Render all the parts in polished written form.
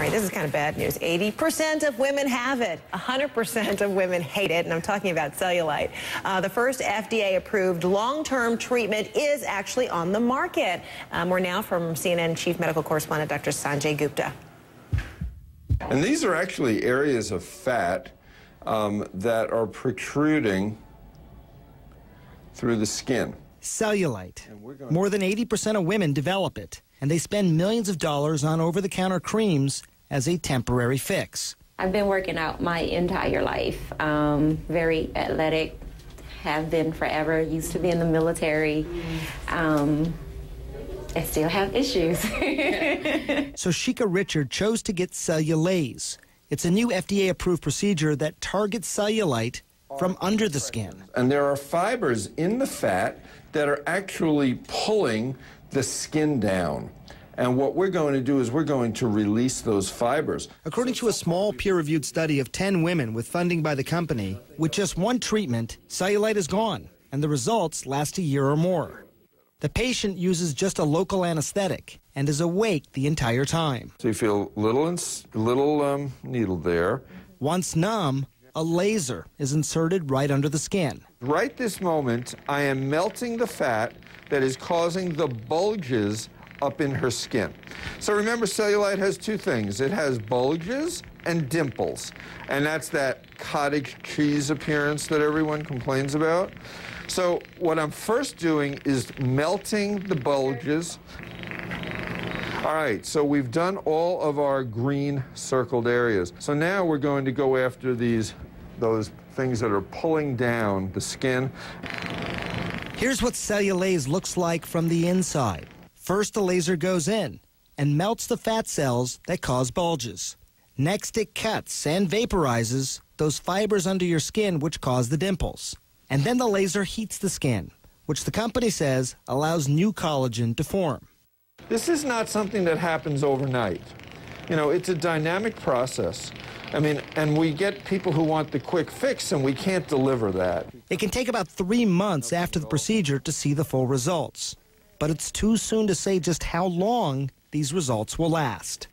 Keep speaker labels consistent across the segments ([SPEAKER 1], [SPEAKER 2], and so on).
[SPEAKER 1] right, this is kind of bad news. 80% of women have it. 100% of women hate it, and I'm talking about cellulite. The first FDA-approved long-term treatment is actually on the market. More now from CNN Chief Medical Correspondent Dr. Sanjay Gupta.
[SPEAKER 2] And these are actually areas of fat that are protruding through the skin.
[SPEAKER 3] Cellulite. More than 80% of women develop it, and they spend millions of dollars on over-the-counter creams as a temporary fix.
[SPEAKER 4] I've been working out my entire life. Very athletic, have been forever, used to be in the military. I still have issues.
[SPEAKER 3] So Sheikha Richard chose to get Cellulaze. It's a new FDA-approved procedure that targets cellulite from under the skin.
[SPEAKER 2] And there are fibers in the fat that are actually pulling the skin down. And what we're going to do is we're going to release those fibers.
[SPEAKER 3] According to a small peer-reviewed study of 10 women with funding by the company, with just one treatment, cellulite is gone, and the results last a year or more. The patient uses just a local anesthetic and is awake the entire time.
[SPEAKER 2] So you feel a little needle there.
[SPEAKER 3] Once numb, a laser is inserted right under the skin.
[SPEAKER 2] Right this moment, I am melting the fat that is causing the bulges up in her skin. So remember, cellulite has two things. It has bulges and dimples, and that's that cottage cheese appearance that everyone complains about. So what I'm first doing is melting the bulges. All right, so we've done all of our green circled areas. So now we're going to go after those things that are pulling down the skin.
[SPEAKER 3] Here's what Cellulaze looks like from the inside. First, the laser goes in and melts the fat cells that cause bulges. Next, it cuts and vaporizes those fibers under your skin which cause the dimples. And then the laser heats the skin, which the company says allows new collagen to form.
[SPEAKER 2] This is not something that happens overnight. You know, it's a dynamic process. I mean, and we get people who want the quick fix, and we can't deliver that.
[SPEAKER 3] It can take about 3 months after the procedure to see the full results. But it's too soon to say just how long these results will last.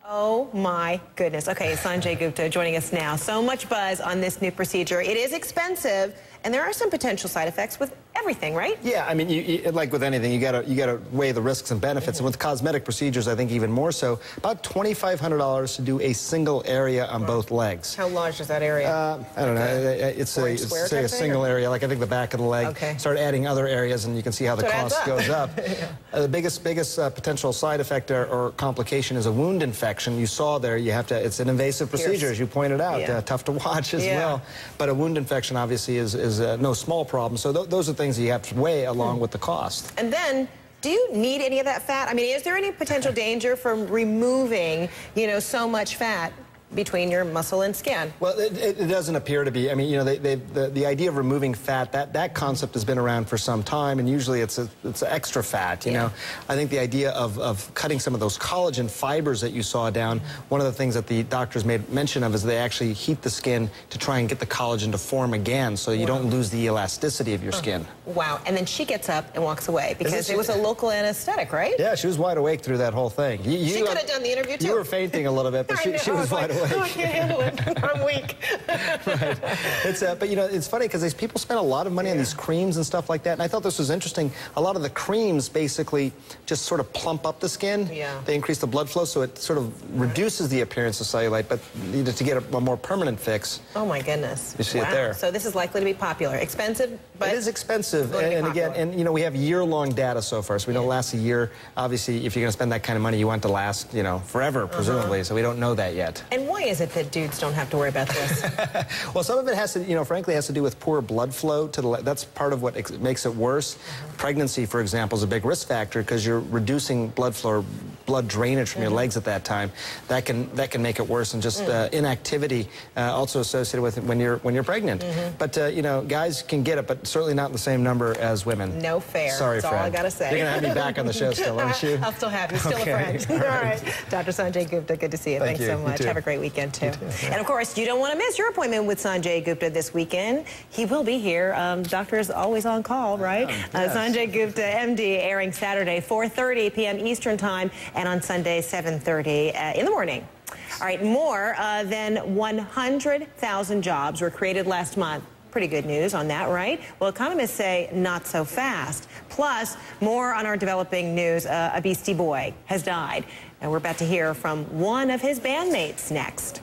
[SPEAKER 1] Oh my goodness. Okay, Sanjay Gupta joining us now. So much buzz on this new procedure. It is expensive, and there are some potential side effects with everything, right?
[SPEAKER 5] Yeah, I mean, you, like with anything, you gotta weigh the risks and benefits. And with cosmetic procedures, I think even more so. About $2,500 to do a single area on both legs.
[SPEAKER 1] How large is that area?
[SPEAKER 5] I don't know. It's a single area, like I think the back of the leg.
[SPEAKER 1] Okay.
[SPEAKER 5] Start adding other areas, and you can see how the cost goes up. The biggest potential side effect or complication is a wound infection. You saw there, it's an invasive procedure, as you pointed out. Tough to watch as well. But a wound infection obviously is no small problem. So those are things that you have to weigh along with the cost.
[SPEAKER 1] And then, do you need any of that fat? I mean, is there any potential danger from removing, so much fat between your muscle and skin? Well,
[SPEAKER 5] it doesn't appear to be. I mean, the idea of removing fat, that concept has been around for some time, and usually it's extra fat, you know. I think the idea of cutting some of those collagen fibers that you saw down, one of the things that the doctors made mention of is they actually heat the skin to try and get the collagen to form again so you don't lose the elasticity of your skin.
[SPEAKER 1] Wow. And then she gets up and walks away because it was a local anesthetic, right?
[SPEAKER 5] Yeah, she was wide awake through that whole thing.
[SPEAKER 1] She could have done the interview, too.
[SPEAKER 5] You were fainting a little bit, but she was wide awake.
[SPEAKER 1] Oh, I can't handle it. I'm weak.
[SPEAKER 5] Right. But it's funny because these people spend a lot of money on these creams and stuff like that. And I thought this was interesting. A lot of the creams basically just sort of plump up the skin. They increase the blood flow, so it sort of reduces the appearance of cellulite. But to get a more permanent fix.
[SPEAKER 1] Oh my goodness.
[SPEAKER 5] You see it there.
[SPEAKER 1] So this is likely to be popular. Expensive, but
[SPEAKER 5] it is expensive. And again, we have year-long data so far, so we know it lasts a year. Obviously, if you're going to spend that kind of money, you want it to last, forever, presumably. So we don't know that yet.
[SPEAKER 1] And why is it that dudes don't have to worry about this?
[SPEAKER 5] Well, some of it has to, frankly, has to do with poor blood flow to the that's part of what makes it worse. Pregnancy, for example, is a big risk factor because you're reducing blood flow, blood drainage from your legs at that time. That can make it worse, and just inactivity also associated with it when you're pregnant. But guys can get it, but certainly not in the same number as women.
[SPEAKER 1] No fair.
[SPEAKER 5] Sorry,
[SPEAKER 1] That's
[SPEAKER 5] Fred.
[SPEAKER 1] all I gotta say.
[SPEAKER 5] You're gonna have me back on the show still, aren't you?
[SPEAKER 1] I'll still have you. Still a friend. All right. Dr. Sanjay Gupta, good to see you.
[SPEAKER 5] Thank you.
[SPEAKER 1] Thanks so much. Have a great week. weekend, too. And, of course, you don't want to miss your appointment with Sanjay Gupta this weekend. He will be here. Doctor's always on call, right? Yes. Sanjay Gupta, MD, airing Saturday, 4:30 p.m. Eastern Time, and on Sunday, 7:30 in the morning. All right, more than 100,000 jobs were created last month. Pretty good news on that, right? Well, economists say not so fast. Plus, more on our developing news. A Beastie Boy has died. And we're about to hear from one of his bandmates next.